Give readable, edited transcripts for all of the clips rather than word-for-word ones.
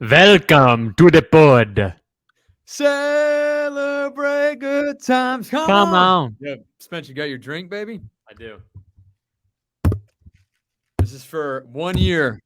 Welcome to the pod. Celebrate good times. Come Come on. on. Yeah, Spence, you got your drink, baby? I do. This is for 1 year.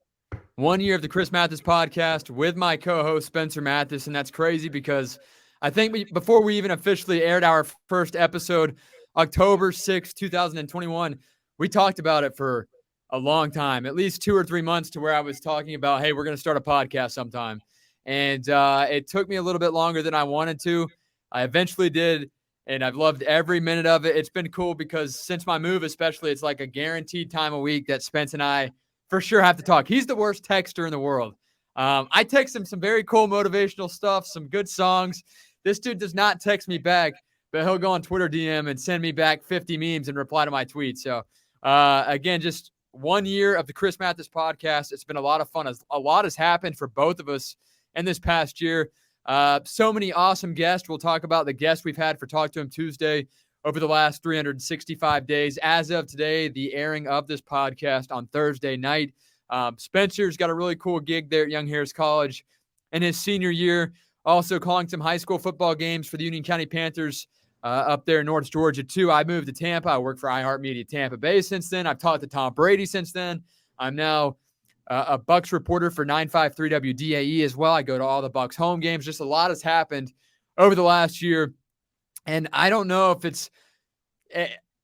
1 year of the Chris Mathis podcast with my co-host Spencer Mathis, and that's crazy because I think before we even officially aired our first episode, October 6th, 2021, we talked about it for a long time, at least 2 or 3 months, to where I was talking about, hey, we're going to start a podcast sometime. And it took me a little bit longer than I wanted to. I eventually did, and I've loved every minute of it. It's been cool because since my move, especially, it's like a guaranteed time a week that Spence and I for sure have to talk. He's the worst texter in the world. I text him some very cool motivational stuff, some good songs. This dude does not text me back, but he'll go on Twitter DM and send me back 50 memes and reply to my tweets. So, again, just 1 year of the Chris Mathis podcast. It's been a lot of fun. A lot has happened for both of us in this past year. So many awesome guests. We'll talk about the guests we've had for Talk to Him Tuesday over the last 365 days. As of today, the airing of this podcast on Thursday night. Spencer's got a really cool gig there at Young Harris College in his senior year, also calling some high school football games for the Union County Panthers up there in North Georgia, too. I moved to Tampa. I worked for iHeartMedia Tampa Bay since then. I've talked to Tom Brady since then. I'm now a Bucs reporter for 953 WDAE as well. I go to all the Bucs home games. Just a lot has happened over the last year. And I don't know if it's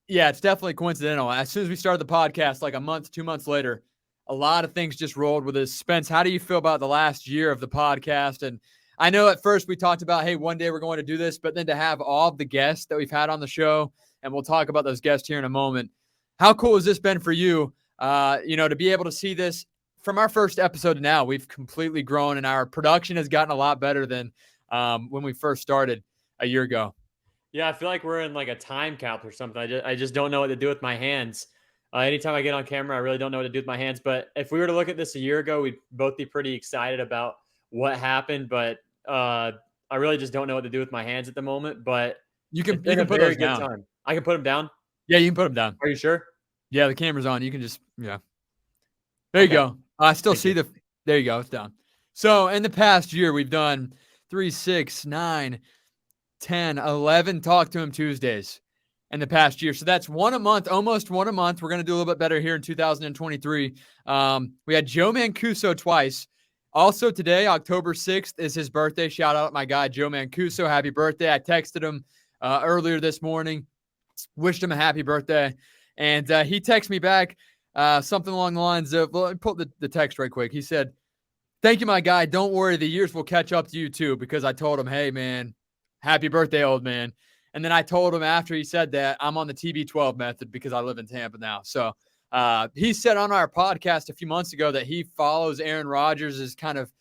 definitely coincidental. As soon as we started the podcast, like a month, 2 months later, a lot of things just rolled with us. Spence, how do you feel about the last year of the podcast? And I know at first we talked about, hey, one day we're going to do this, but then to have all of the guests that we've had on the show, and we'll talk about those guests here in a moment. How cool has this been for you, to be able to see this from our first episode to now? We've completely grown, and our production has gotten a lot better than when we first started a year ago. Yeah, I feel like we're in like a time capsule or something. I just don't know what to do with my hands. Anytime I get on camera, I really don't know what to do with my hands. But if we were to look at this a year ago, we'd both be pretty excited about what happened. But I really just don't know what to do with my hands at the moment. But You can put put those down. time. I can put them down. Yeah, you can put them down. Are you sure? Yeah, the camera's on. You can just, yeah. There you go. I still see there you go. It's down. So in the past year, we've done 3, 6, 9, 10, 11 Talk to Him Tuesdays in the past year. So that's one a month, almost one a month. We're going to do a little bit better here in 2023. We had Joe Mancuso twice. Also today, October 6th, is his birthday. Shout out to my guy, Joe Mancuso. Happy birthday. I texted him earlier this morning, wished him a happy birthday. And he texted me back something along the lines of, well, pull the text right quick. He said, "Thank you, my guy. Don't worry. The years will catch up to you too," because I told him, hey, man, happy birthday, old man. And then I told him after he said that, I'm on the TB12 method because I live in Tampa now. So he said on our podcast a few months ago that he follows Aaron Rodgers, as kind of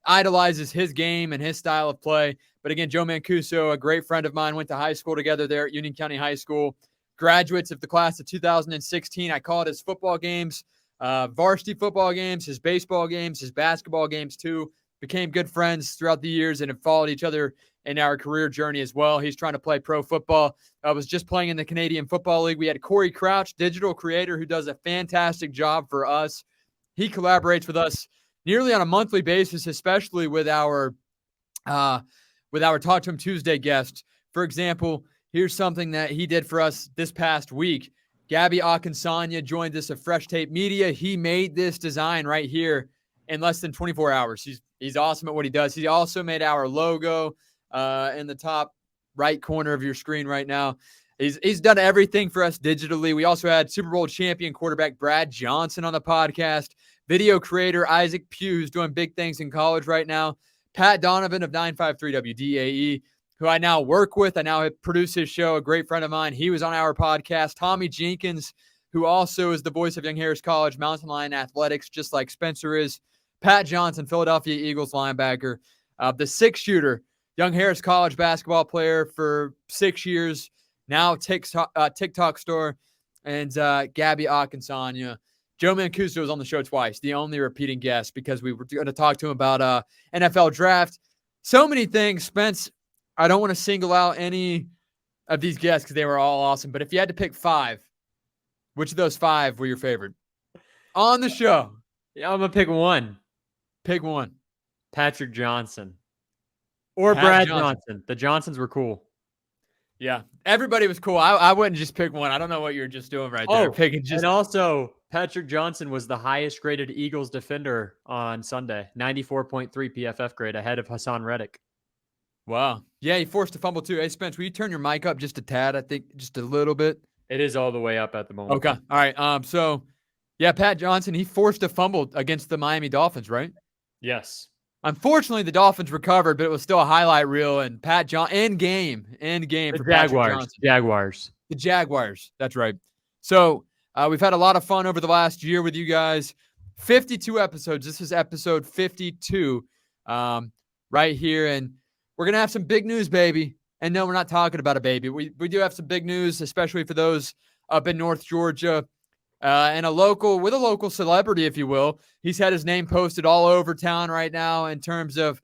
idolizes his game and his style of play. But again, Joe Mancuso, a great friend of mine, went to high school together there at Union County High School. Graduates of the class of 2016. I called his football games, varsity football games, his baseball games, his basketball games too. Became good friends throughout the years and have followed each other in our career journey as well. He's trying to play pro football. I was just playing in the Canadian Football League. We had Corey Crouch, digital creator, who does a fantastic job for us. He collaborates with us nearly on a monthly basis, especially with our Talk to Him Tuesday guests. For example, here's something that he did for us this past week. Gabby Akinsanya joined us at Fresh Tape Media. He made this design right here in less than 24 hours. He's awesome at what he does. He also made our logo in the top right corner of your screen right now. He's done everything for us digitally. We also had Super Bowl champion quarterback Brad Johnson on the podcast. Video creator Isaac Pugh, who's doing big things in college right now. Pat Donovan of 953 WDAE, who I now work with. I now produce his show, a great friend of mine. He was on our podcast. Tommy Jenkins, who also is the voice of Young Harris College Mountain Lion Athletics, just like Spencer is. Pat Johnson, Philadelphia Eagles linebacker. The six-shooter, Young Harris College basketball player for 6 years, now TikTok star, and Gabby Akinsanya. Joe Mancuso was on the show twice, the only repeating guest, because we were going to talk to him about NFL draft. So many things. Spence, I don't want to single out any of these guests because they were all awesome, but if you had to pick 5, which of those 5 were your favorite on the show? Yeah, I'm going to pick one. Pick one. Patrick Johnson. Or Pat Brad Johnson. Johnson. The Johnsons were cool. Yeah, everybody was cool. I wouldn't just pick one. I don't know what you were just doing right there. Picking just and also Patrick Johnson was the highest graded Eagles defender on Sunday, 94.3 PFF grade, ahead of Hassan Reddick. Wow. Yeah, he forced a fumble too. Hey, Spence, will you turn your mic up just a tad? I think just a little bit. It is all the way up at the moment. Okay. All right. So, yeah, Pat Johnson, he forced a fumble against the Miami Dolphins, right? Yes. Unfortunately, the Dolphins recovered, but it was still a highlight reel. And Pat Johnson, end game for Patrick Johnson. The Jaguars. That's right. So we've had a lot of fun over the last year with you guys. 52 episodes. This is episode 52 right here. And we're going to have some big news, baby. And no, we're not talking about a baby. We do have some big news, especially for those up in North Georgia. And a local celebrity, if you will. He's had his name posted all over town right now in terms of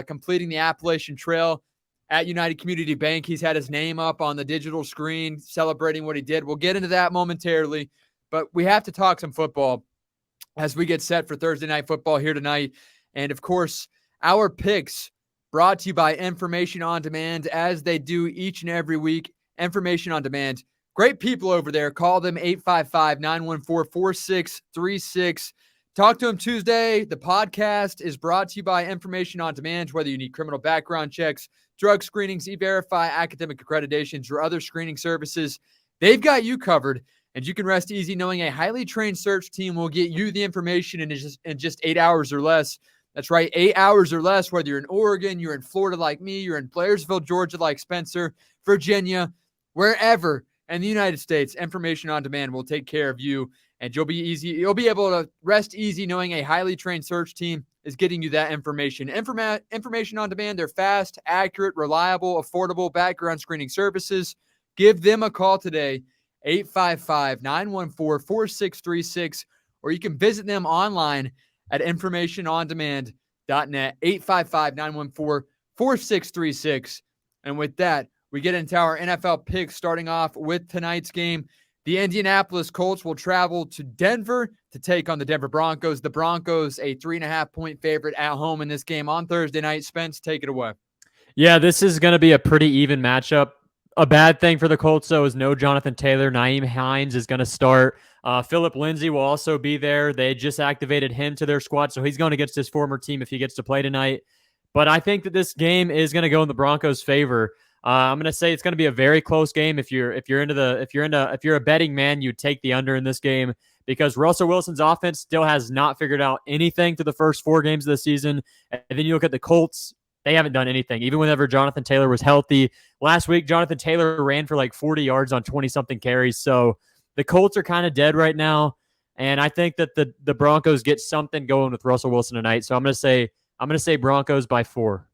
completing the Appalachian Trail at United Community Bank. He's had his name up on the digital screen celebrating what he did. We'll get into that momentarily, but we have to talk some football as we get set for Thursday Night Football here tonight. And, of course, our picks brought to you by Information on Demand, as they do each and every week. Information on Demand. Great people over there. Call them 855-914-4636. Talk to them Tuesday. The podcast is brought to you by Information on Demand. Whether you need criminal background checks, drug screenings, E-Verify, academic accreditations, or other screening services, they've got you covered. And you can rest easy knowing a highly trained search team will get you the information in just 8 hours or less. That's right, 8 hours or less, whether you're in Oregon, you're in Florida like me, you're in Blairsville, Georgia like Spencer, Virginia, wherever. And the United States, Information on Demand will take care of you, and you'll be able to rest easy knowing a highly trained search team is getting you that information. Information on Demand, they're fast, accurate, reliable, affordable background screening services. Give them a call today, 855-914-4636, or you can visit them online at informationondemand.net, 855-914-4636. And with that, we get into our NFL picks, starting off with tonight's game. The Indianapolis Colts will travel to Denver to take on the Denver Broncos. The Broncos, a 3.5-point favorite at home in this game on Thursday night. Spence, take it away. Yeah, this is going to be a pretty even matchup. A bad thing for the Colts, though, is no Jonathan Taylor. Nyheim Hines is going to start. Phillip Lindsay will also be there. They just activated him to their squad, so he's going against his former team if he gets to play tonight. But I think that this game is going to go in the Broncos' favor. I'm going to say it's going to be a very close game. If you're a betting man, you take the under in this game because Russell Wilson's offense still has not figured out anything through the first 4 games of the season. And then you look at the Colts, they haven't done anything. Even whenever Jonathan Taylor was healthy. Last week, Jonathan Taylor ran for like 40 yards on 20-something carries. So the Colts are kind of dead right now. And I think that the Broncos get something going with Russell Wilson tonight. So I'm going to say Broncos by 4.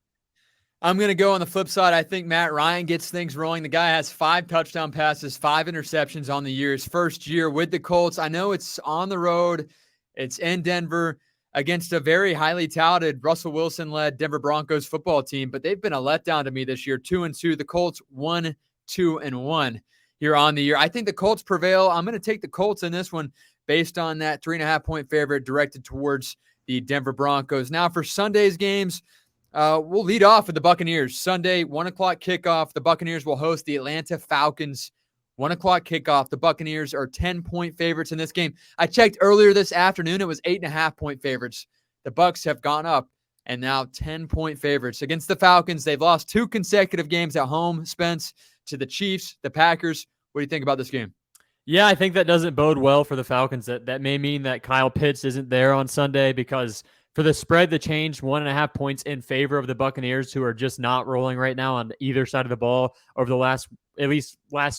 I'm going to go on the flip side. I think Matt Ryan gets things rolling. The guy has 5 touchdown passes, 5 interceptions on the year. His first year with the Colts. I know it's on the road. It's in Denver against a very highly touted Russell Wilson-led Denver Broncos football team, but they've been a letdown to me this year, 2-2. The Colts 1-2-1 here on the year. I think the Colts prevail. I'm going to take the Colts in this one based on that 3.5-point favorite directed towards the Denver Broncos. Now for Sunday's games, we'll lead off with the Buccaneers. Sunday, 1 o'clock kickoff. The Buccaneers will host the Atlanta Falcons. 1 o'clock kickoff. The Buccaneers are 10-point favorites in this game. I checked earlier this afternoon. It was 8.5-point favorites. The Bucs have gone up and now 10-point favorites against the Falcons. They've lost 2 consecutive games at home, Spence, to the Chiefs, the Packers. What do you think about this game? Yeah, I think that doesn't bode well for the Falcons. That may mean that Kyle Pitts isn't there on Sunday because for the spread to change 1.5 points in favor of the Buccaneers, who are just not rolling right now on either side of the ball over the last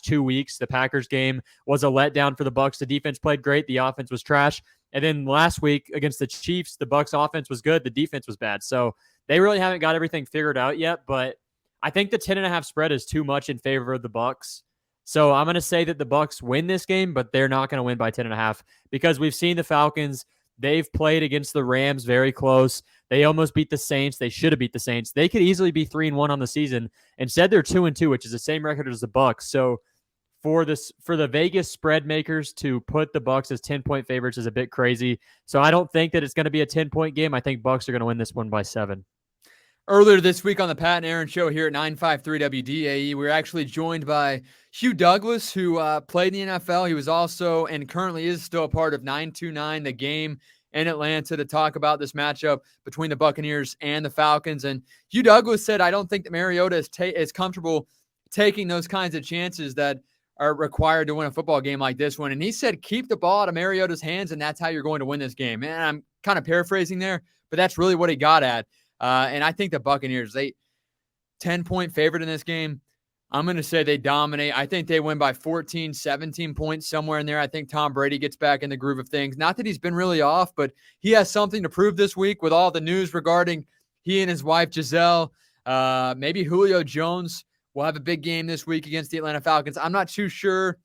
2 weeks. The Packers game was a letdown for the Bucs. The defense played great. The offense was trash. And then last week against the Chiefs, the Bucs offense was good. The defense was bad. So they really haven't got everything figured out yet. But I think the 10.5 spread is too much in favor of the Bucs. So I'm going to say that the Bucs win this game, but they're not going to win by 10.5 because we've seen the Falcons. They've played against the Rams very close. They almost beat the Saints. They should have beat the Saints. They could easily be 3-1 on the season. Instead, they're 2-2, which is the same record as the Bucs. So for the Vegas spread makers to put the Bucs as 10-point favorites is a bit crazy. So I don't think that it's going to be a 10-point game. I think Bucs are going to win this one by 7. Earlier this week on the Pat and Aaron Show here at 953 WDAE, we were actually joined by Hugh Douglas, who played in the NFL. He was also and currently is still a part of 929, the game in Atlanta, to talk about this matchup between the Buccaneers and the Falcons. And Hugh Douglas said, I don't think that Mariota is comfortable taking those kinds of chances that are required to win a football game like this one. And he said, keep the ball out of Mariota's hands, and that's how you're going to win this game. And I'm kind of paraphrasing there, but that's really what he got at. And I think the Buccaneers, 10-point favorite in this game. I'm going to say they dominate. I think they win by 14, 17 points, somewhere in there. I think Tom Brady gets back in the groove of things. Not that he's been really off, but he has something to prove this week with all the news regarding he and his wife, Giselle. Maybe Julio Jones will have a big game this week against the Atlanta Falcons. I'm not too sure.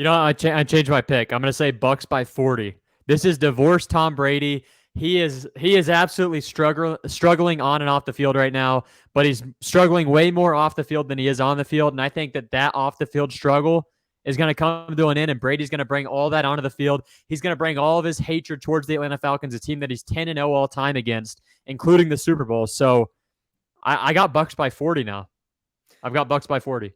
I changed my pick. I'm going to say Bucs by 40. This is divorced Tom Brady. He is absolutely struggling on and off the field right now, but he's struggling way more off the field than he is on the field. And I think that off the field struggle is going to come to an end, and Brady's going to bring all that onto the field. He's going to bring all of his hatred towards the Atlanta Falcons, a team that he's 10-0 all time against, including the Super Bowl. So I got Bucs by 40 now. I've got Bucs by 40.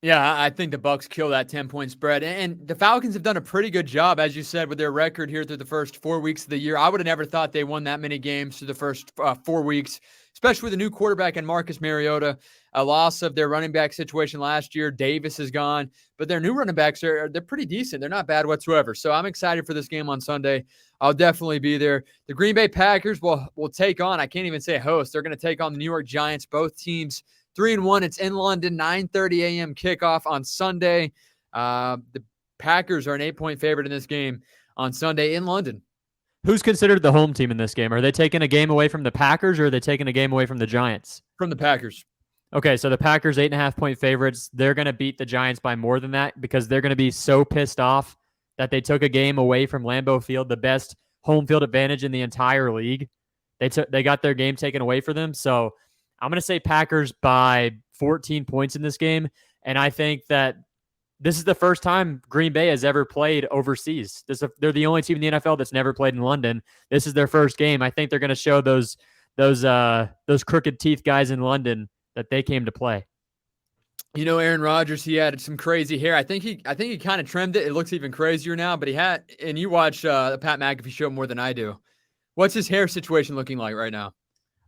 Yeah, I think the Bucs kill that 10-point spread. And the Falcons have done a pretty good job, as you said, with their record here through the first 4 weeks of the year. I would have never thought they won that many games through the first 4 weeks, especially with a new quarterback in Marcus Mariota, a loss of their running back situation last year. Davis is gone, but their new running backs they're pretty decent. They're not bad whatsoever. So I'm excited for this game on Sunday. I'll definitely be there. The Green Bay Packers will take on, I can't even say host. They're going to take on the New York Giants. Both teams 3-1. It's in London, 9:30 a.m. kickoff on Sunday. The Packers are an 8-point favorite in this game on Sunday in London. Who's considered the home team in this game? Are they taking a game away from the Packers, or are they taking a game away from the Giants? From the Packers. Okay, so the Packers 8.5-point favorites. They're going to beat the Giants by more than that because they're going to be so pissed off that they took a game away from Lambeau Field, the best home field advantage in the entire league. They got their game taken away for them. So I'm going to say Packers by 14 points in this game, and I think that this is the first time Green Bay has ever played overseas. They're the only team in the NFL that's never played in London. This is their first game. I think they're going to show those crooked teeth guys in London that they came to play. You know, Aaron Rodgers, he had some crazy hair. I think he kind of trimmed it. It looks even crazier now, but and you watch the Pat McAfee show more than I do. What's his hair situation looking like right now?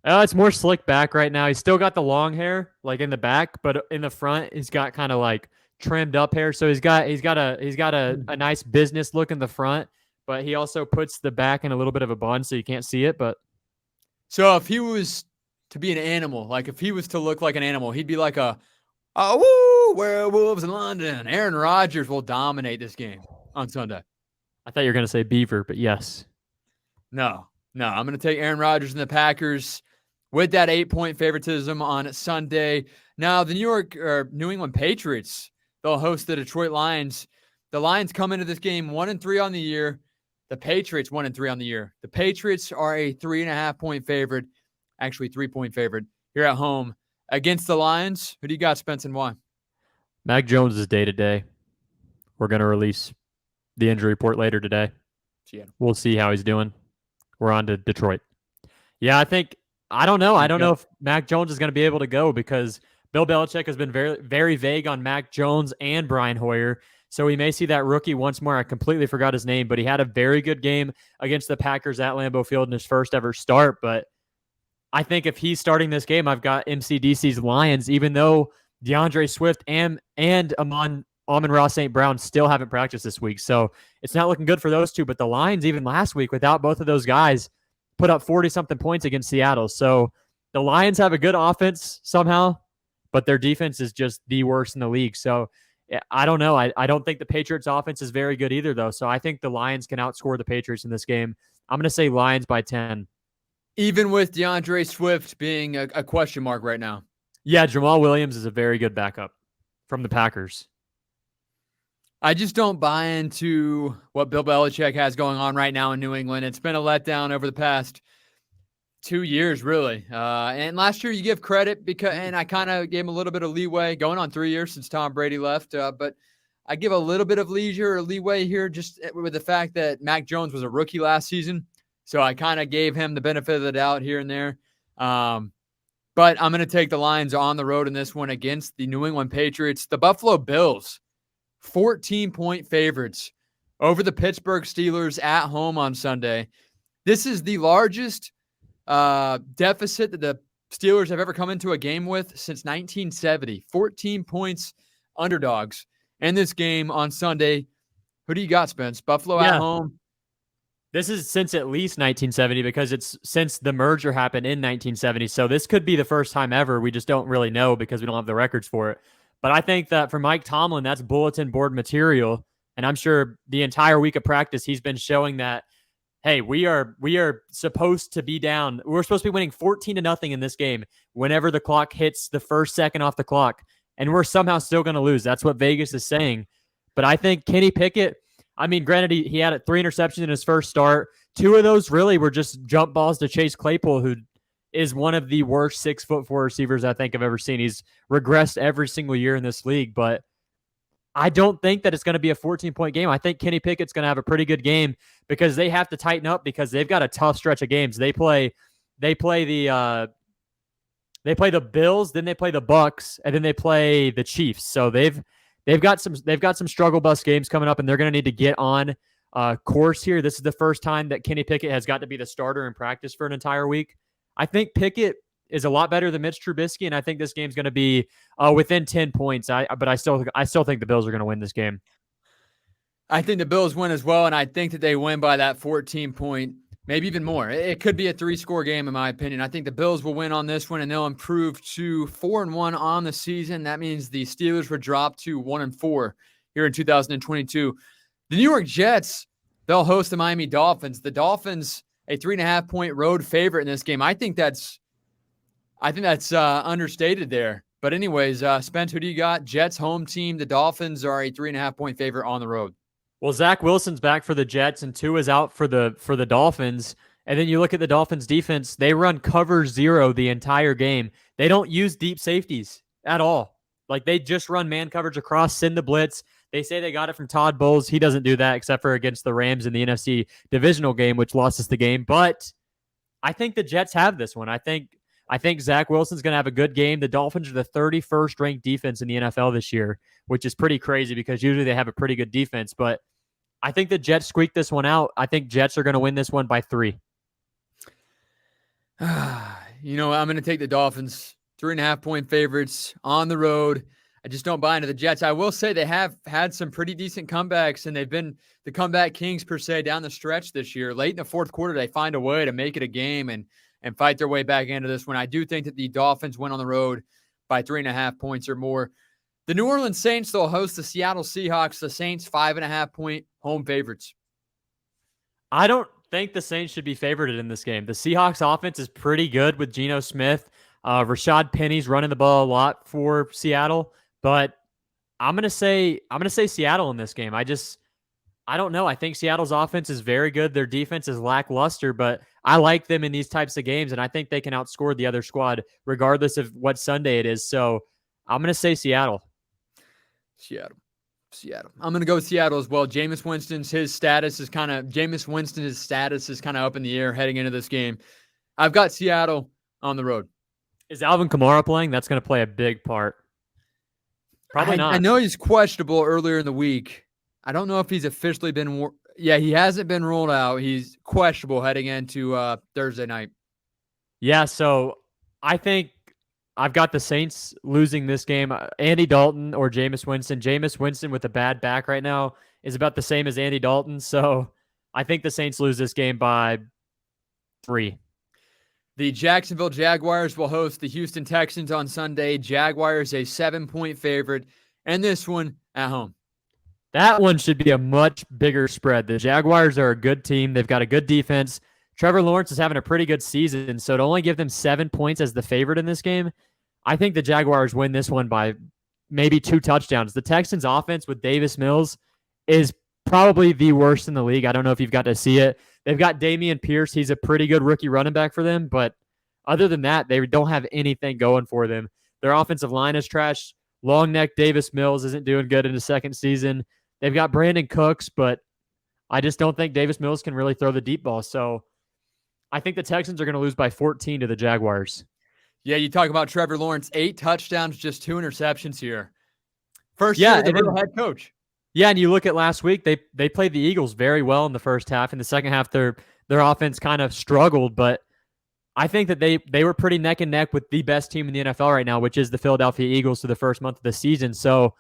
It's more slick back right now. He's still got the long hair, like in the back, but in the front, he's got kind of like trimmed up hair. So he's got a nice business look in the front, but he also puts the back in a little bit of a bun, so you can't see it. But so if he was to be an animal, like if he was to look like an animal, he'd be like woo, werewolves in London. Aaron Rodgers will dominate this game on Sunday. I thought you were going to say beaver, but yes. No, I'm going to take Aaron Rodgers and the Packers with that 8-point favoritism on Sunday. Now, the New England Patriots, they'll host the Detroit Lions. The Lions come into this game 1-3 on the year. The Patriots 1-3 on the year. The Patriots are a 3.5-point favorite, actually 3-point favorite here at home against the Lions. Who do you got, Spence, and why? Mac Jones is day-to-day. We're going to release the injury report later today. We'll see how he's doing. We're on to Detroit. Yeah, I don't know. I don't know if Mac Jones is going to be able to go because Bill Belichick has been very, very vague on Mac Jones and Brian Hoyer. So we may see that rookie once more. I completely forgot his name, but he had a very good game against the Packers at Lambeau Field in his first ever start. But I think if he's starting this game, I've got MCDC's Lions, even though DeAndre Swift and Amon-Ra St. Brown still haven't practiced this week. So it's not looking good for those two. But the Lions, even last week, without both of those guys, put up 40-something points against Seattle. So the Lions have a good offense somehow, but their defense is just the worst in the league. So I don't know. I don't think the Patriots offense is very good either, though. So I think the Lions can outscore the Patriots in this game. I'm going to say Lions by 10. Even with DeAndre Swift being a question mark right now. Yeah, Jamal Williams is a very good backup from the Packers. I just don't buy into what Bill Belichick has going on right now in New England. It's been a letdown over the past 2 years, really. And last year you give credit and I kind of gave him a little bit of leeway, going on 3 years since Tom Brady left. But I give a little bit of leisure or leeway here just with the fact that Mac Jones was a rookie last season. So I kind of gave him the benefit of the doubt here and there. But I'm going to take the Lions on the road in this one against the New England Patriots. The Buffalo Bills, 14-point favorites over the Pittsburgh Steelers at home on Sunday. This is the largest deficit that the Steelers have ever come into a game with since 1970. 14 points underdogs in this game on Sunday. Who do you got, Spence? Buffalo at home? This is since at least 1970 because it's since the merger happened in 1970. So this could be the first time ever. We just don't really know because we don't have the records for it. But I think that for Mike Tomlin, that's bulletin board material. And I'm sure the entire week of practice, he's been showing that, hey, we are supposed to be down. We're supposed to be winning 14-0 in this game whenever the clock hits the first second off the clock. And we're somehow still going to lose. That's what Vegas is saying. But I think Kenny Pickett, I mean, granted, he had 3 interceptions in his first start. 2 of those really were just jump balls to Chase Claypool, who is one of the worst 6'4" receivers I think I've ever seen. He's regressed every single year in this league, but I don't think that it's going to be a 14-point game. I think Kenny Pickett's going to have a pretty good game because they have to tighten up because they've got a tough stretch of games. They play the Bills, then they play the Bucs, and then they play the Chiefs. So they've got some struggle bus games coming up, and they're going to need to get on course here. This is the first time that Kenny Pickett has got to be the starter in practice for an entire week. I think Pickett is a lot better than Mitch Trubisky, and I think this game's going to be within 10 points. But I still think the Bills are going to win this game. I think the Bills win as well, and I think that they win by that 14-point, maybe even more. It could be a 3-score game, in my opinion. I think the Bills will win on this one, and they'll improve to 4-1 on the season. That means the Steelers would drop to 1-4 here in 2022. The New York Jets, they'll host the Miami Dolphins. The Dolphins, a 3.5-point road favorite in this game. I think that's understated there. But anyways, Spence, who do you got? Jets home team. The Dolphins are a 3.5-point favorite on the road. Well, Zach Wilson's back for the Jets, and Tua is out for the Dolphins. And then you look at the Dolphins' defense; they run cover 0 the entire game. They don't use deep safeties at all. Like they just run man coverage across, send the blitz. They say they got it from Todd Bowles. He doesn't do that except for against the Rams in the NFC divisional game, which lost us the game. But I think the Jets have this one. I think Zach Wilson's going to have a good game. The Dolphins are the 31st ranked defense in the NFL this year, which is pretty crazy because usually they have a pretty good defense. But I think the Jets squeak this one out. I think Jets are going to win this one by 3. I'm going to take the Dolphins, 3.5-point favorites on the road. I just don't buy into the Jets. I will say they have had some pretty decent comebacks, and they've been the comeback kings per se down the stretch this year. Late in the fourth quarter, they find a way to make it a game and fight their way back into this one. I do think that the Dolphins win on the road by 3.5 points or more. The New Orleans Saints, they'll host the Seattle Seahawks. The Saints, 5.5-point home favorites. I don't think the Saints should be favored in this game. The Seahawks offense is pretty good with Geno Smith. Rashad Penny's running the ball a lot for Seattle, but I'm gonna say Seattle in this game. I don't know. I think Seattle's offense is very good. Their defense is lackluster, but I like them in these types of games, and I think they can outscore the other squad regardless of what Sunday it is. So I'm gonna say Seattle. Seattle. I'm going to go with Seattle as well. Jameis Winston's status is kind of up in the air heading into this game. I've got Seattle on the road. Is Alvin Kamara playing? That's going to play a big part. Probably not. I know he's questionable earlier in the week. I don't know if he's officially been he hasn't been ruled out. He's questionable heading into Thursday night. Yeah, so I think I've got the Saints losing this game. Andy Dalton or Jameis Winston. Jameis Winston with a bad back right now is about the same as Andy Dalton. So I think the Saints lose this game by 3. The Jacksonville Jaguars will host the Houston Texans on Sunday. Jaguars a 7-point favorite, and this one at home. That one should be a much bigger spread. The Jaguars are a good team. They've got a good defense. Trevor Lawrence is having a pretty good season, so to only give them 7 points as the favorite in this game, I think the Jaguars win this one by maybe 2 touchdowns. The Texans' offense with Davis Mills is probably the worst in the league. I don't know if you've got to see it. They've got Damian Pierce. He's a pretty good rookie running back for them, but other than that, they don't have anything going for them. Their offensive line is trash. Long neck Davis Mills isn't doing good in his second season. They've got Brandon Cooks, but I just don't think Davis Mills can really throw the deep ball. So I think the Texans are going to lose by 14 to the Jaguars. Yeah, you talk about Trevor Lawrence, 8 touchdowns, just 2 interceptions here. First year as a real head coach. Yeah, and you look at last week, they played the Eagles very well in the first half. In the second half, their offense kind of struggled, but I think that they were pretty neck and neck with the best team in the NFL right now, which is the Philadelphia Eagles, through the first month of the season. So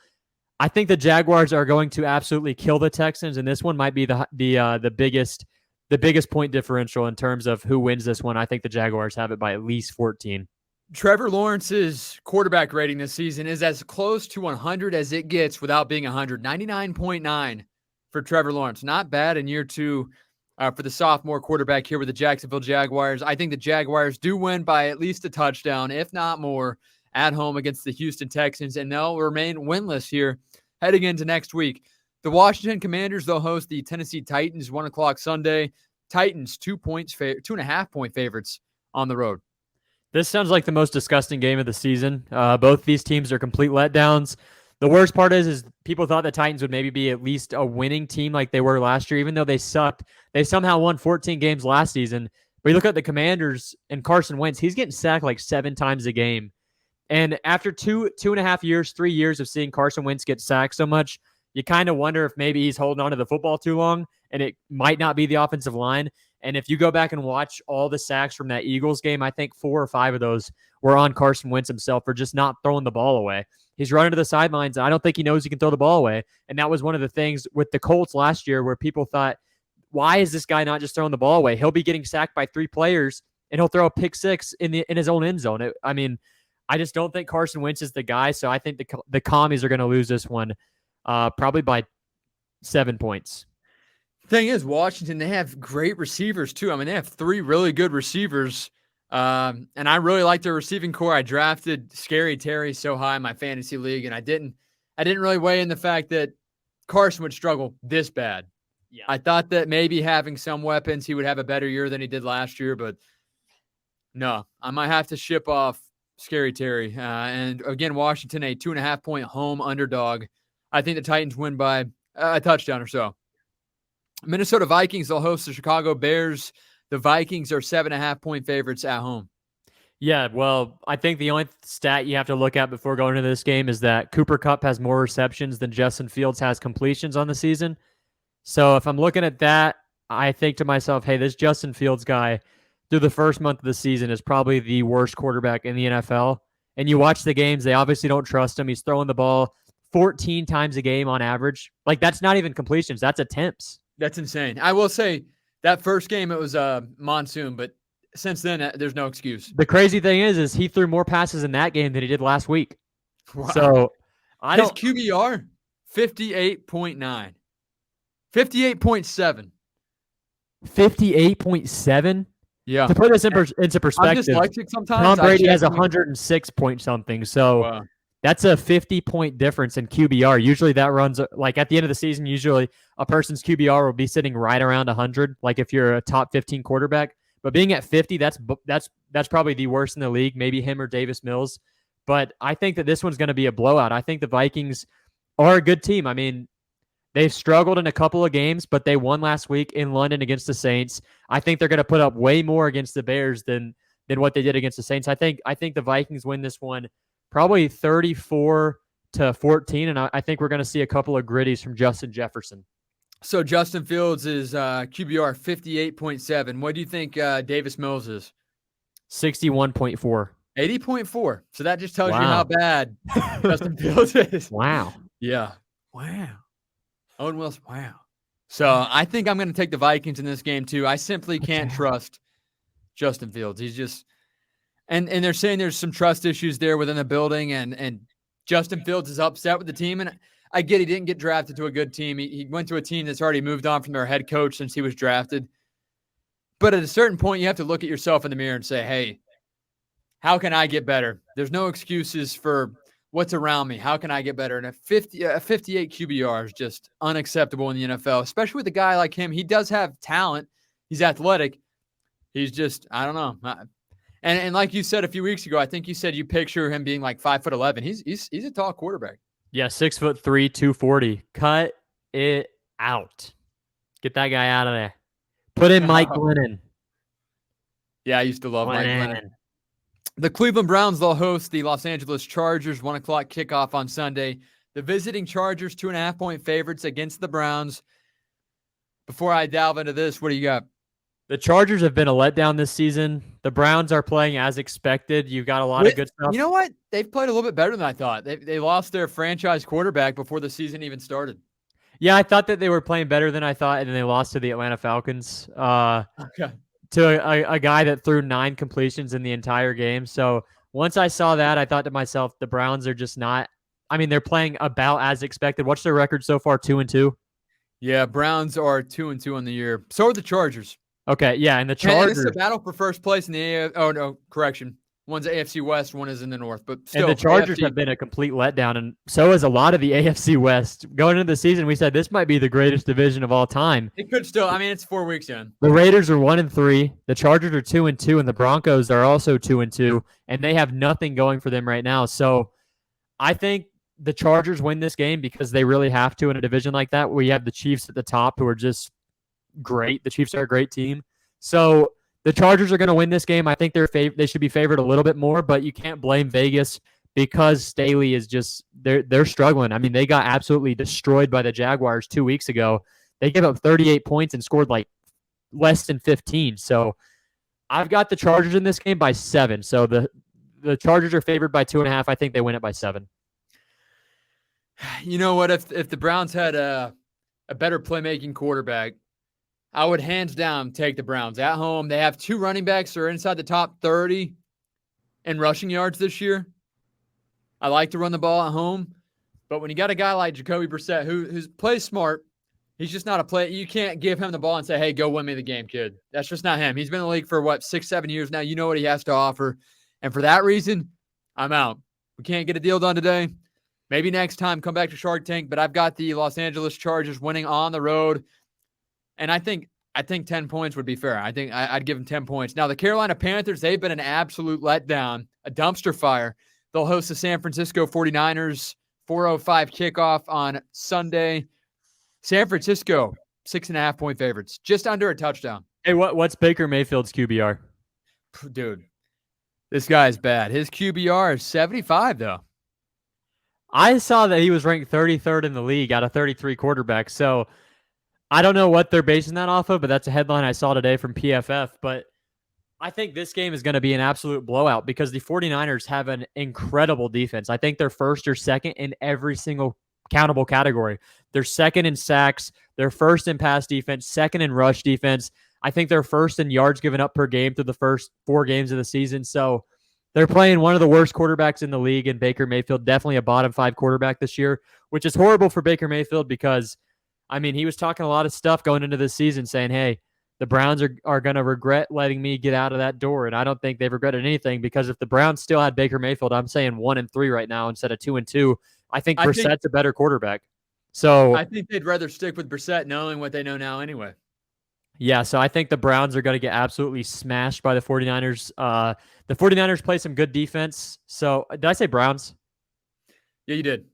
I think the Jaguars are going to absolutely kill the Texans, and this one might be the biggest point differential in terms of who wins this one. I think the Jaguars have it by at least 14. Trevor Lawrence's quarterback rating this season is as close to 100 as it gets without being 100. 99.9 for Trevor Lawrence. Not bad in year 2 for the sophomore quarterback here with the Jacksonville Jaguars. I think the Jaguars do win by at least a touchdown, if not more, at home against the Houston Texans, and they'll remain winless here heading into next week. The Washington Commanders, they'll host the Tennessee Titans 1 o'clock Sunday. Titans 2.5 point favorites on the road. This sounds like the most disgusting game of the season. Both these teams are complete letdowns. The worst part is people thought the Titans would maybe be at least a winning team like they were last year, even though they sucked. They somehow won 14 games last season. But you look at the Commanders and Carson Wentz, he's getting sacked like 7 times a game. And after 2.5 years, 3 years of seeing Carson Wentz get sacked so much, you kind of wonder if maybe he's holding on to the football too long, and it might not be the offensive line. And if you go back and watch all the sacks from that Eagles game, I think 4 or 5 of those were on Carson Wentz himself for just not throwing the ball away. He's running to the sidelines, and I don't think he knows he can throw the ball away. And that was one of the things with the Colts last year where people thought, why is this guy not just throwing the ball away? He'll be getting sacked by 3 players, and he'll throw a pick 6 in his own end zone. I just don't think Carson Wentz is the guy, so I think the Commies are going to lose this one probably by 7 points. Thing is, Washington, they have great receivers too. I mean, they have 3 really good receivers, and I really like their receiving core. I drafted Scary Terry so high in my fantasy league, and I didn't really weigh in the fact that Carson would struggle this bad. Yeah. I thought that maybe having some weapons, he would have a better year than he did last year, but no, I might have to ship off Scary Terry. And again, Washington, a 2.5 point home underdog. I think the Titans win by a touchdown or so. Minnesota Vikings, they'll host the Chicago Bears. The Vikings are 7.5 point favorites at home. Yeah, well, I think the only stat you have to look at before going into this game is that Cooper Kupp has more receptions than Justin Fields has completions on the season. So if I'm looking at that, I think to myself, hey, this Justin Fields guy through the first month of the season is probably the worst quarterback in the NFL. And you watch the games, they obviously don't trust him. He's throwing the ball 14 times a game on average. Like, that's not even completions, that's attempts. That's insane. I will say that first game, it was a monsoon, but since then, there's no excuse. The crazy thing is he threw more passes in that game than he did last week. Wow. So his QBR, 58.9. 58.7. 58.7? Yeah. To put this into perspective, I'm dyslexic sometimes. Tom Brady has 106 point something. So wow. That's a 50-point difference in QBR. Usually that runs, like at the end of the season, usually a person's QBR will be sitting right around 100, like if you're a top 15 quarterback. But being at 50, that's probably the worst in the league, maybe him or Davis Mills. But I think that this one's going to be a blowout. I think the Vikings are a good team. I mean, they've struggled in a couple of games, but they won last week in London against the Saints. I think they're going to put up way more against the Bears than what they did against the Saints. I think the Vikings win this one probably 34-14, and I think we're going to see a couple of gritties from Justin Jefferson. So Justin Fields is QBR 58.7. What do you think Davis Mills is? 61.4. 80.4. So that just tells you how bad Justin Fields is. Wow. Yeah. Wow. Owen Wilson. Wow. So I think I'm going to take the Vikings in this game too. I simply can't trust Justin Fields. He's just and they're saying there's some trust issues there within the building, and Justin Fields is upset with the team. And I get he didn't get drafted to a good team. He went to a team that's already moved on from their head coach since he was drafted. But at a certain point, you have to look at yourself in the mirror and say, hey, how can I get better? There's no excuses for what's around me. How can I get better? And a 58 QBR is just unacceptable in the NFL, especially with a guy like him. He does have talent. He's athletic. He's just, I don't know. And like you said a few weeks ago, I think you said you picture him being like 5'11". He's a tall quarterback. Yeah, 6'3", 240. Cut it out. Get that guy out of there. Put in Mike Glennon. Yeah, I used to love Mike Glennon. Glennon. The Cleveland Browns, they'll host the Los Angeles Chargers, 1 o'clock kickoff on Sunday. The visiting Chargers, 2.5-point favorites against the Browns. Before I delve into this, what do you got? The Chargers have been a letdown this season. The Browns are playing as expected. You've got a lot of good stuff. You know what? They've played a little bit better than I thought. They lost their franchise quarterback before the season even started. Yeah, I thought that they were playing better than I thought, and then they lost to the Atlanta Falcons. Okay. To a guy that threw 9 completions in the entire game. So once I saw that, I thought to myself, the Browns are just not. I mean, they're playing about as expected. What's their record so far? 2-2. Yeah, Browns are 2-2 on the year. So are the Chargers. Okay, yeah, and the Chargers. And it's a battle for first place in the AFC. Oh no, correction. One's AFC West, one is in the North. But still, and the Chargers have been a complete letdown, and so is a lot of the AFC West. Going into the season, we said this might be the greatest division of all time. It could still. I mean, it's 4 weeks in. The Raiders are 1-3. The Chargers are 2-2, and the Broncos are also 2-2, and they have nothing going for them right now. So, I think the Chargers win this game because they really have to in a division like that. We have the Chiefs at the top, who are just great. The Chiefs are a great team. So the Chargers are going to win this game. I think they should be favored a little bit more, but you can't blame Vegas because Staley is just they're struggling. I mean, they got absolutely destroyed by the Jaguars 2 weeks ago. They gave up 38 points and scored like less than 15. So I've got the Chargers in this game by 7. So the Chargers are favored by 2.5. I think they win it by 7. You know what? If the Browns had a better playmaking quarterback, I would hands down take the Browns at home. They have 2 running backs that are inside the top 30 in rushing yards this year. I like to run the ball at home, but when you got a guy like Jacoby Brissett who plays smart, he's just not a play. You can't give him the ball and say, "Hey, go win me the game, kid." That's just not him. He's been in the league for 6-7 years now. You know what he has to offer, and for that reason, I'm out. We can't get a deal done today. Maybe next time, come back to Shark Tank. But I've got the Los Angeles Chargers winning on the road. And I think 10 points would be fair. I think I'd give them 10 points. Now, the Carolina Panthers, they've been an absolute letdown, a dumpster fire. They'll host the San Francisco 49ers, 4:05 kickoff on Sunday. San Francisco, 6.5-point favorites, just under a touchdown. Hey, what's Baker Mayfield's QBR? Dude, this guy is bad. His QBR is 75, though. I saw that he was ranked 33rd in the league out of 33 quarterbacks. So I don't know what they're basing that off of, but that's a headline I saw today from PFF. But I think this game is going to be an absolute blowout because the 49ers have an incredible defense. I think they're first or second in every single countable category. They're second in sacks. They're first in pass defense, second in rush defense. I think they're first in yards given up per game through the first 4 games of the season. So they're playing one of the worst quarterbacks in the league, and Baker Mayfield, definitely a bottom 5 quarterback this year, which is horrible for Baker Mayfield because, I mean, he was talking a lot of stuff going into this season saying, hey, the Browns are going to regret letting me get out of that door, and I don't think they've regretted anything because if the Browns still had Baker Mayfield, I'm saying 1-3 right now instead of 2-2. I think Brissett's a better quarterback. So I think they'd rather stick with Brissett knowing what they know now anyway. Yeah, so I think the Browns are going to get absolutely smashed by the 49ers. The 49ers play some good defense. So did I say Browns? Yeah, you did.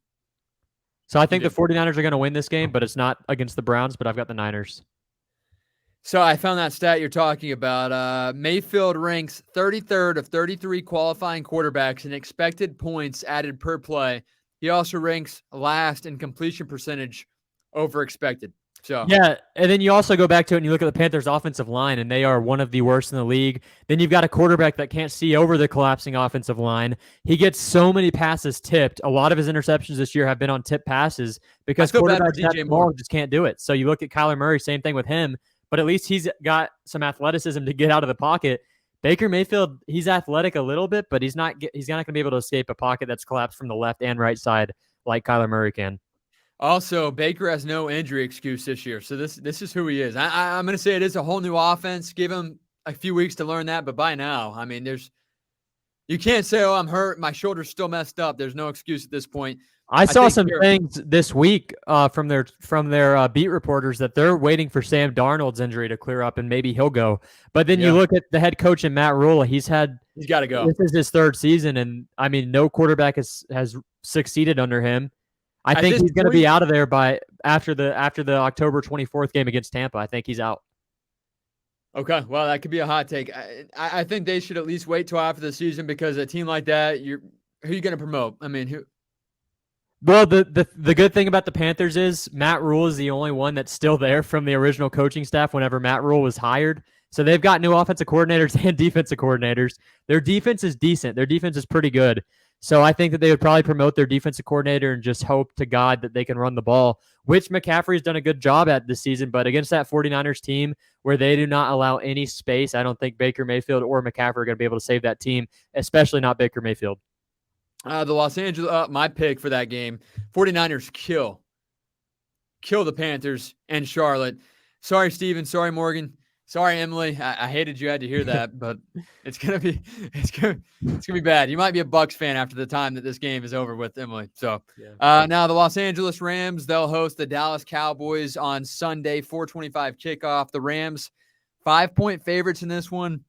So I think the 49ers are going to win this game, but it's not against the Browns, but I've got the Niners. So I found that stat you're talking about. Mayfield ranks 33rd of 33 qualifying quarterbacks in expected points added per play. He also ranks last in completion percentage over expected. So yeah, and then you also go back to it and you look at the Panthers' offensive line, and they are one of the worst in the league. Then you've got a quarterback that can't see over the collapsing offensive line. He gets so many passes tipped. A lot of his interceptions this year have been on tip passes because quarterbacks just can't do it. So you look at Kyler Murray, same thing with him, but at least he's got some athleticism to get out of the pocket. Baker Mayfield, he's athletic a little bit, but he's not going to be able to escape a pocket that's collapsed from the left and right side like Kyler Murray can. Also, Baker has no injury excuse this year, so this is who he is. I'm going to say it is a whole new offense. Give him a few weeks to learn that, but by now, I mean, you can't say, "Oh, I'm hurt, my shoulder's still messed up." There's no excuse at this point. I saw some things this week from their beat reporters that they're waiting for Sam Darnold's injury to clear up, and maybe he'll go. But then you look at the head coach and Matt Rule; he's got to go. This is his 3rd season, and I mean, no quarterback has succeeded under him. I think he's going to be out of there by after the October 24th game against Tampa. I think he's out. Okay, well, that could be a hot take. I think they should at least wait till after the season because a team like that, who are you going to promote? I mean, who? Well, the good thing about the Panthers is Matt Rule is the only one that's still there from the original coaching staff whenever Matt Rule was hired. So they've got new offensive coordinators and defensive coordinators. Their defense is decent. Their defense is pretty good. So I think that they would probably promote their defensive coordinator and just hope to God that they can run the ball, which McCaffrey's done a good job at this season. But against that 49ers team where they do not allow any space, I don't think Baker Mayfield or McCaffrey are going to be able to save that team, especially not Baker Mayfield. The Los Angeles, my pick for that game, 49ers kill the Panthers and Charlotte. Sorry, Steven. Sorry, Morgan. Sorry, Emily. I hated you had to hear that, but it's gonna be bad. You might be a Bucs fan after the time that this game is over with, Emily. So now the Los Angeles Rams, they'll host the Dallas Cowboys on Sunday, 4:25 kickoff. The Rams, 5-point favorites in this one.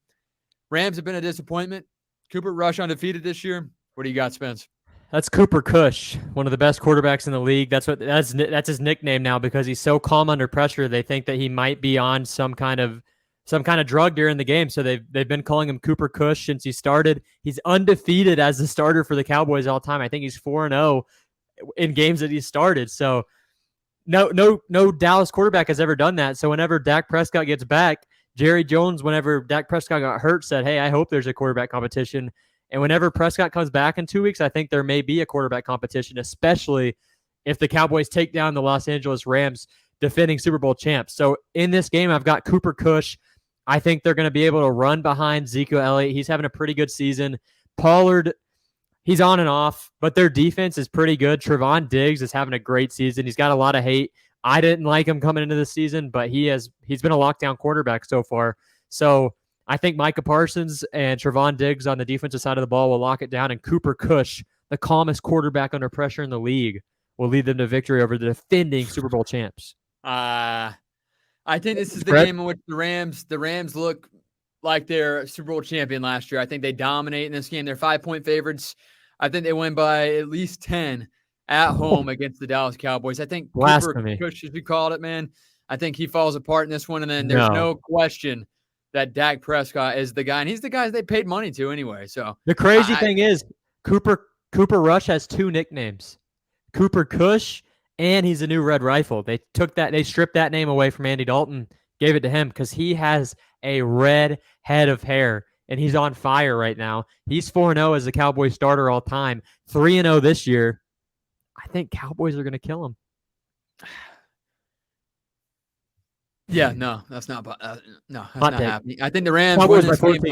Rams have been a disappointment. Cooper Rush undefeated this year. What do you got, Spence? That's Cooper Cush, one of the best quarterbacks in the league. That's his nickname now because he's so calm under pressure. They think that he might be on some kind of drug during the game. So they've been calling him Cooper Cush since he started. He's undefeated as the starter for the Cowboys all time. I think he's 4-0 in games that he started. So no Dallas quarterback has ever done that. So whenever Dak Prescott gets back, Jerry Jones, whenever Dak Prescott got hurt, said, "Hey, I hope there's a quarterback competition." And whenever Prescott comes back in 2 weeks, I think there may be a quarterback competition, especially if the Cowboys take down the Los Angeles Rams, defending Super Bowl champs. So in this game, I've got Cooper Cush. I think they're going to be able to run behind Ezekiel Elliott. He's having a pretty good season. Pollard, he's on and off, but their defense is pretty good. Trevon Diggs is having a great season. He's got a lot of hate. I didn't like him coming into the season, but he's been a lockdown quarterback so far. So I think Micah Parsons and Trevon Diggs on the defensive side of the ball will lock it down, and Cooper Cush, the calmest quarterback under pressure in the league, will lead them to victory over the defending Super Bowl champs. I think this is the game in which the Rams look like they're Super Bowl champion last year. I think they dominate in this game. They're 5-point favorites. I think they win by at least 10 at home against the Dallas Cowboys. I think Blasphemy. Cooper Cush, as we called it, man, I think he falls apart in this one, and then there's no question that Dak Prescott is the guy, and he's the guy they paid money to anyway. So the crazy thing is Cooper Rush has 2 nicknames, Cooper Cush, and he's a new Red Rifle. They stripped that name away from Andy Dalton, gave it to him because he has a red head of hair, and he's on fire right now. He's 4-0 as the Cowboys starter all time, 3-0 this year. I think Cowboys are going to kill him. Yeah, no, that's not. That's not happening. I think the Rams win this game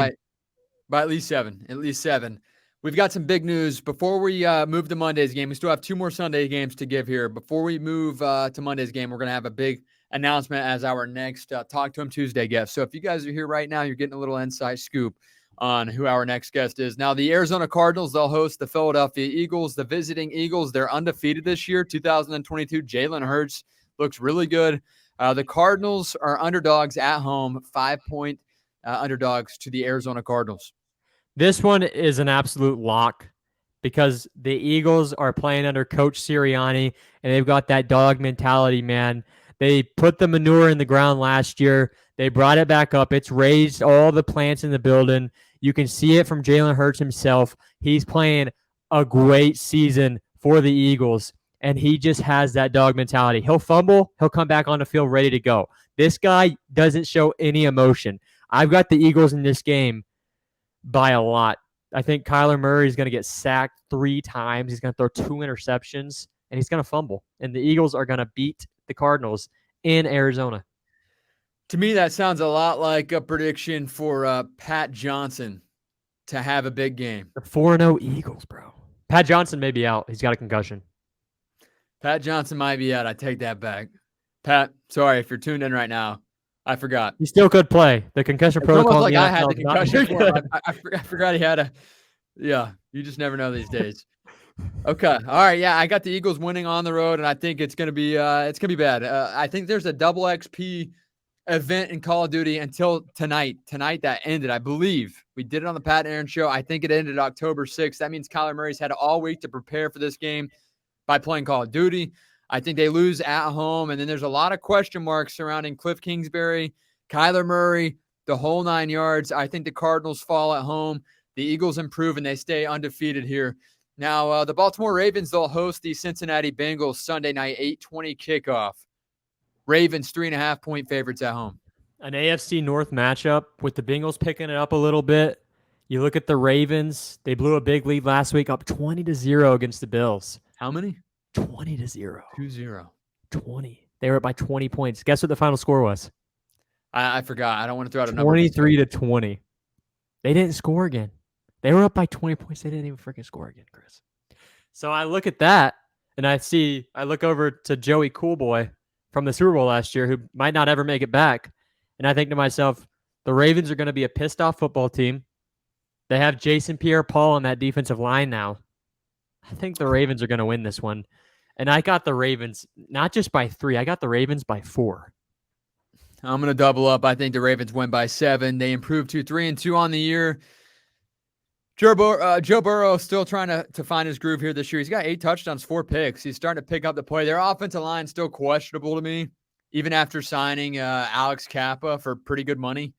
by at least 7. At least 7. We've got some big news before we move to Monday's game. We still have 2 more Sunday games to give here. Before we move to Monday's game, we're going to have a big announcement as our next Talk to Him Tuesday guest. So if you guys are here right now, you're getting a little inside scoop on who our next guest is. Now, the Arizona Cardinals, they'll host the Philadelphia Eagles. The visiting Eagles, they're undefeated this year, 2022. Jalen Hurts looks really good. The Cardinals are underdogs at home, 5-point underdogs to the Arizona Cardinals. This one is an absolute lock because the Eagles are playing under Coach Sirianni, and they've got that dog mentality, man. They put the manure in the ground last year. They brought it back up. It's raised all the plants in the building. You can see it from Jalen Hurts himself. He's playing a great season for the Eagles, and he just has that dog mentality. He'll fumble. He'll come back on the field ready to go. This guy doesn't show any emotion. I've got the Eagles in this game by a lot. I think Kyler Murray is going to get sacked 3 times. He's going to throw 2 interceptions, and he's going to fumble. And the Eagles are going to beat the Cardinals in Arizona. To me, that sounds a lot like a prediction for Pat Johnson to have a big game. The 4-0 Eagles, bro. Pat Johnson may be out. He's got a concussion. Pat Johnson might be out. I take that back. Pat, sorry if you're tuned in right now. I forgot. He still could play. The concussion protocol. Like I had the concussion for him. I forgot he had a. Yeah, you just never know these days. Okay, all right, yeah, I got the Eagles winning on the road, and I think it's gonna be bad. I think there's a double XP event in Call of Duty until tonight. Tonight that ended, I believe. We did it on the Pat and Aaron show. I think it ended October 6th. That means Kyler Murray's had all week to prepare for this game by playing Call of Duty. I think they lose at home, and then there's a lot of question marks surrounding Cliff Kingsbury, Kyler Murray, the whole 9 yards. I think the Cardinals fall at home. The Eagles improve, and they stay undefeated here. Now, the Baltimore Ravens, they'll host the Cincinnati Bengals Sunday night, 8:20 kickoff. Ravens, 3.5-point favorites at home. An AFC North matchup with the Bengals picking it up a little bit. You look at the Ravens. They blew a big lead last week, up 20-0 against the Bills. How many? 20-0. 2-0. 20. They were up by 20 points. Guess what the final score was? I forgot. I don't want to throw out a number. 23-20. They didn't score again. They were up by 20 points. They didn't even freaking score again, Chris. So I look at that, and I look over to Joey Coolboy from the Super Bowl last year, who might not ever make it back. And I think to myself, the Ravens are going to be a pissed-off football team. They have Jason Pierre-Paul on that defensive line now. I think the Ravens are going to win this one. And I got the Ravens, not just by 3. I got the Ravens by 4. I'm going to double up. I think the Ravens win by 7. They improved to 3-2 on the year. Joe Burrow still trying to find his groove here this year. He's got 8 touchdowns, 4 picks. He's starting to pick up the play. Their offensive line still questionable to me, even after signing Alex Kappa for pretty good money.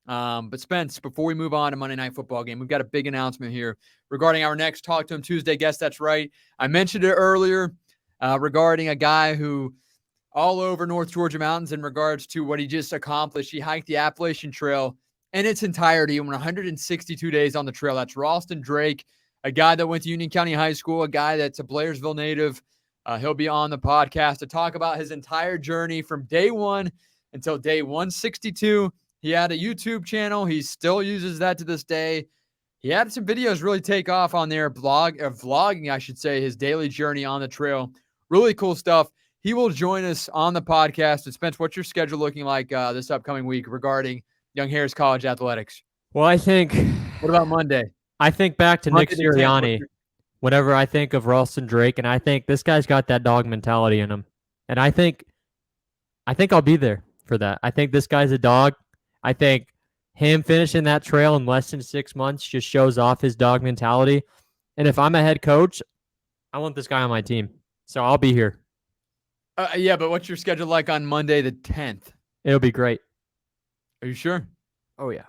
But Spence, before we move on to Monday Night Football game, we've got a big announcement here regarding our next Talk to Him Tuesday guest. That's right. I mentioned it earlier regarding a guy who all over North Georgia mountains in regards to what he just accomplished. He hiked the Appalachian Trail in its entirety in 162 days on the trail. That's Ralston Drake, a guy that went to Union County High School, a guy that's a Blairsville native. He'll be on the podcast to talk about his entire journey from day 1 until day 162. He had a YouTube channel. He still uses that to this day. He had some videos really take off on there, vlogging, I should say, his daily journey on the trail. Really cool stuff. He will join us on the podcast. And Spence, what's your schedule looking like this upcoming week regarding Young Harris College athletics? Well, What about Monday? I think back to Nick Sirianni whenever I think of Ralston Drake, and I think this guy's got that dog mentality in him. And I think I'll be there for that. I think this guy's a dog. I think him finishing that trail in less than 6 months just shows off his dog mentality. And if I'm a head coach, I want this guy on my team. So I'll be here. Yeah, but what's your schedule like on Monday the 10th? It'll be great. Are you sure? Oh, yeah.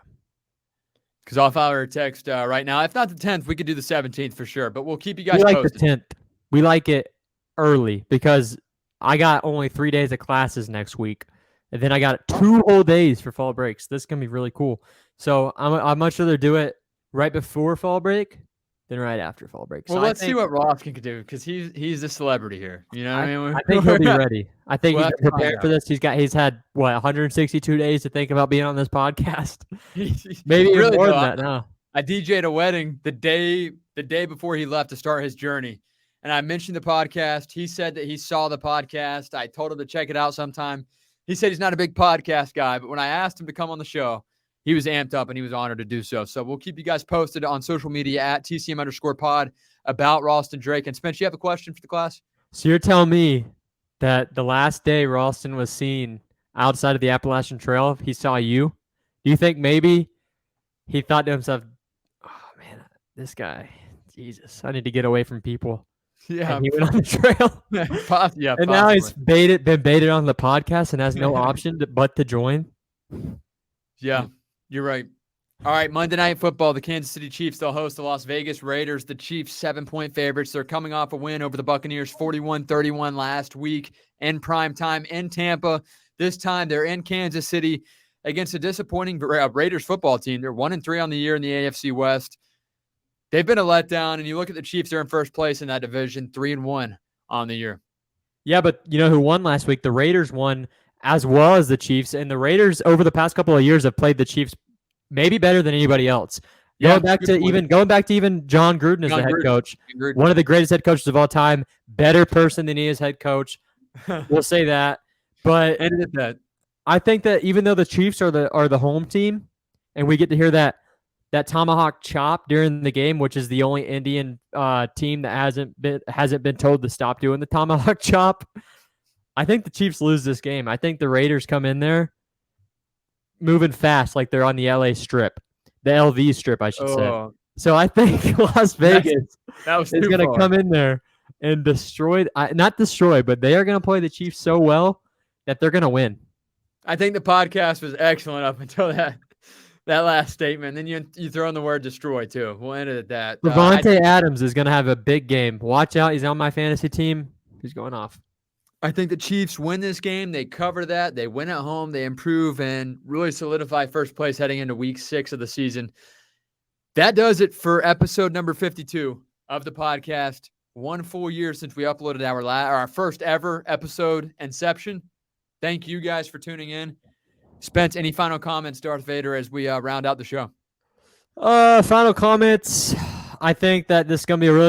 Because I'll fire a text right now. If not the 10th, we could do the 17th for sure. But we'll keep you guys posted. We like the 10th. We like it early because I got only 3 days of classes next week. And then I got 2 whole days for fall breaks. This is going to be really cool. So I'd much rather do it right before fall break than right after fall break. Well, let's see what Ross can do because he's a celebrity here. You know what I mean? I think he'll be ready. I think he's prepared for this. He's had, 162 days to think about being on this podcast. Maybe even really more than that now. I DJ'd a wedding the day before he left to start his journey. And I mentioned the podcast. He said that he saw the podcast. I told him to check it out sometime. He said he's not a big podcast guy, but when I asked him to come on the show, he was amped up and he was honored to do so. So we'll keep you guys posted on social media at TCM_pod about Ralston Drake. And Spence, you have a question for the class? So you're telling me that the last day Ralston was seen outside of the Appalachian Trail, he saw you? Do you think maybe he thought to himself, oh, man, this guy, Jesus, I need to get away from people. Yeah, and he went on the trail. Yeah, and now he's been baited on the podcast and has no option but to join. Yeah, you're right. All right, Monday Night Football. The Kansas City Chiefs, they'll host the Las Vegas Raiders. The Chiefs, 7-point favorites. They're coming off a win over the Buccaneers, 41-31 last week in prime time in Tampa. This time they're in Kansas City against a disappointing Raiders football team. They're 1-3 on the year in the AFC West. They've been a letdown, and you look at the Chiefs, they're in first place in that division, 3-1 on the year. Yeah, but you know who won last week? The Raiders won as well as the Chiefs, and the Raiders over the past couple of years have played the Chiefs maybe better than anybody else. Going back to even John Gruden as the head coach, one of the greatest head coaches of all time, better person than he is head coach. We'll say that. But I think that even though the Chiefs are the home team, and we get to hear that tomahawk chop during the game, which is the only Indian team that hasn't been told to stop doing the tomahawk chop. I think the Chiefs lose this game. I think the Raiders come in there moving fast, like they're on the LA Strip, the LV Strip, I should say. So I think Las Vegas is going to come in there and not destroy, but they are going to play the Chiefs so well that they're going to win. I think the podcast was excellent up until that that last statement. Then you throw in the word destroy too. We'll end it at that. Levante Adams is going to have a big game. Watch out. He's on my fantasy team. He's going off. I think the Chiefs win this game. They cover that. They win at home. They improve and really solidify first place heading into week 6 of the season. That does it for episode number 52 of the podcast. 1 full year since we uploaded our first ever episode, Inception. Thank you guys for tuning in. Spence, any final comments, Darth Vader, as we round out the show? Final comments. I think that this is going to be a really